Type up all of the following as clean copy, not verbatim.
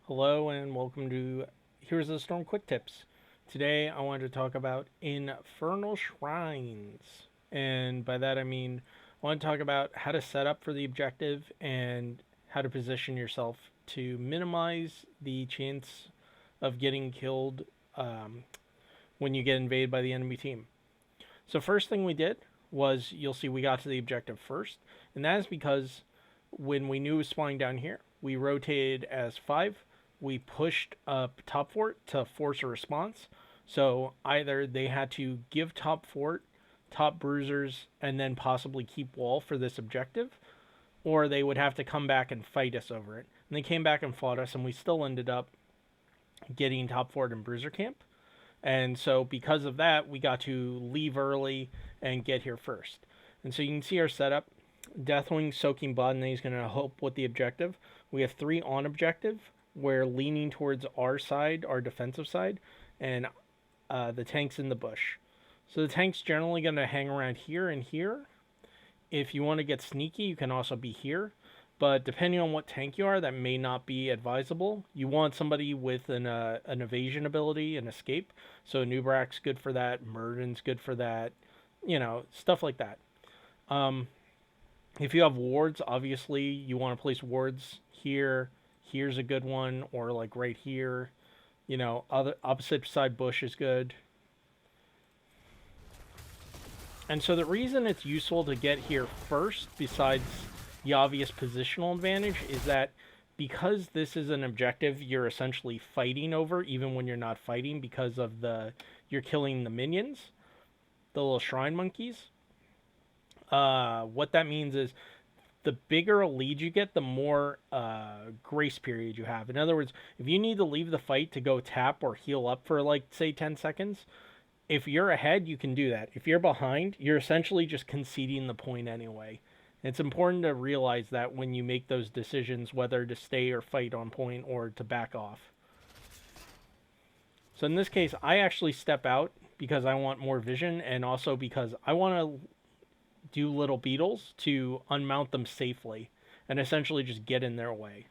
Hello and welcome to Here's the Storm Quick Tips. Today I wanted to talk about Infernal Shrines. And by that I mean I want to talk about how to set up for the objective and how to position yourself to minimize the chance of getting killed when you get invaded by the enemy team. So first thing we did was you'll see we got to the objective first, and that is because when we knew it was spawning down here, we rotated as 5. We pushed up top fort to force a response. So either they had to give top fort, top bruisers, and then possibly keep wall for this objective, or they would have to come back and fight us over it. And they came back and fought us, and we still ended up getting top fort and bruiser camp. And so because of that, we got to leave early and get here first. And so you can see our setup. Deathwing soaking blood, and then he's going to help with the objective. We have 3 on objective. We're leaning towards our side, our defensive side, and the tank's in the bush. So the tank's generally going to hang around here and here. If you want to get sneaky, you can also be here. But depending on what tank you are, that may not be advisable. You want somebody with an evasion ability and escape. So Nubrak's good for that. Murden's good for that. You know, stuff like that. If you have wards, obviously you want to place wards here. Here's a good one, or like right here. You know, other opposite side bush is good. And so the reason it's useful to get here first, besides the obvious positional advantage, is that because this is an objective you're essentially fighting over, even when you're not fighting, because of you're killing the minions, the little shrine monkeys. What that means is the bigger a lead you get, the more grace period you have. In other words, if you need to leave the fight to go tap or heal up for, like, say 10 seconds, if you're ahead, you can do that. If you're behind, you're essentially just conceding the point anyway. It's important to realize that when you make those decisions, whether to stay or fight on point or to back off. So in this case, I actually step out because I want more vision, and also because I want to do little beetles to unmount them safely and essentially just get in their way.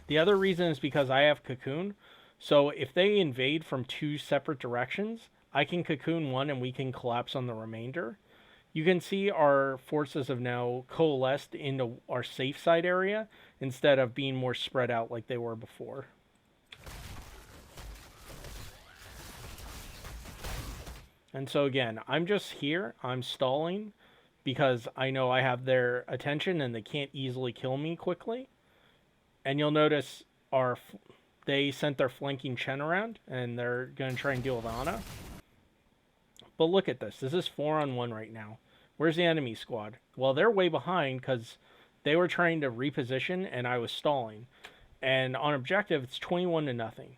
The other reason is because I have Cocoon. So if they invade from 2 separate directions, I can Cocoon one and we can collapse on the remainder. You can see our forces have now coalesced into our safe side area instead of being more spread out like they were before. And so again, I'm just here, I'm stalling, because I know I have their attention and they can't easily kill me quickly. And you'll notice they sent their flanking Chen around, and they're going to try and deal with Ana. But look at this. This is 4-on-1 right now. Where's the enemy squad? Well, they're way behind because they were trying to reposition and I was stalling. And on objective, it's 21-0.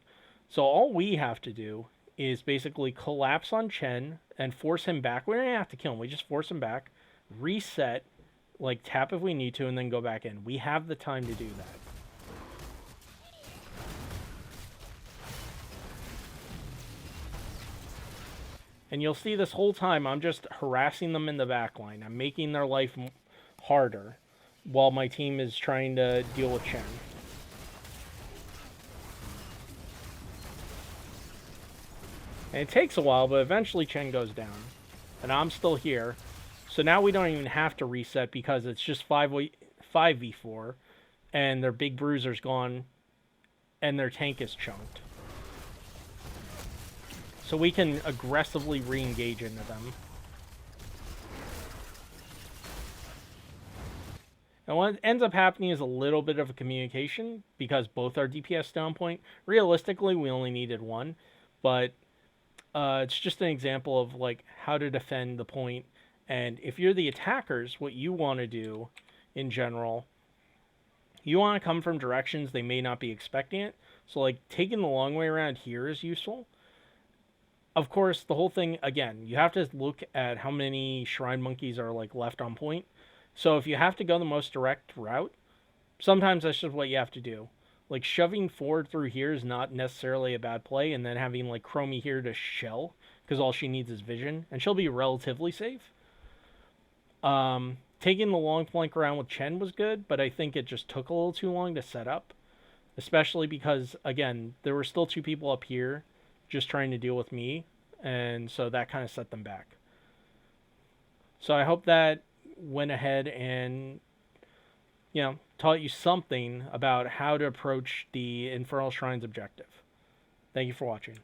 So all we have to do is basically collapse on Chen and force him back. We don't have to kill him. We just force him back, reset, like tap if we need to, and then go back in. We have the time to do that. And you'll see this whole time I'm just harassing them in the back line. I'm making their life harder while my team is trying to deal with Chen. And it takes a while, but eventually Chen goes down. And I'm still here. So now we don't even have to reset because it's just 5v4. And their big bruiser's gone. And their tank is chunked. So we can aggressively re-engage into them. And what ends up happening is a little bit of a communication because both our DPS down point. Realistically, we only needed one. But it's just an example of like how to defend the point. And if you're the attackers, what you want to do in general, you want to come from directions they may not be expecting it. So like taking the long way around here is useful. Of course, the whole thing, again, you have to look at how many shrine monkeys are like left on point. So if you have to go the most direct route, sometimes that's just what you have to do. Like, shoving forward through here is not necessarily a bad play, and then having, like, Chromie here to shell, because all she needs is vision, and she'll be relatively safe. Taking the long flank around with Chen was good, but I think it just took a little too long to set up. especially because, again, there were still two people up here just trying to deal with me, and so that kind of set them back. So I hope that went ahead and, taught you something about how to approach the Infernal Shrines objective. Thank you for watching.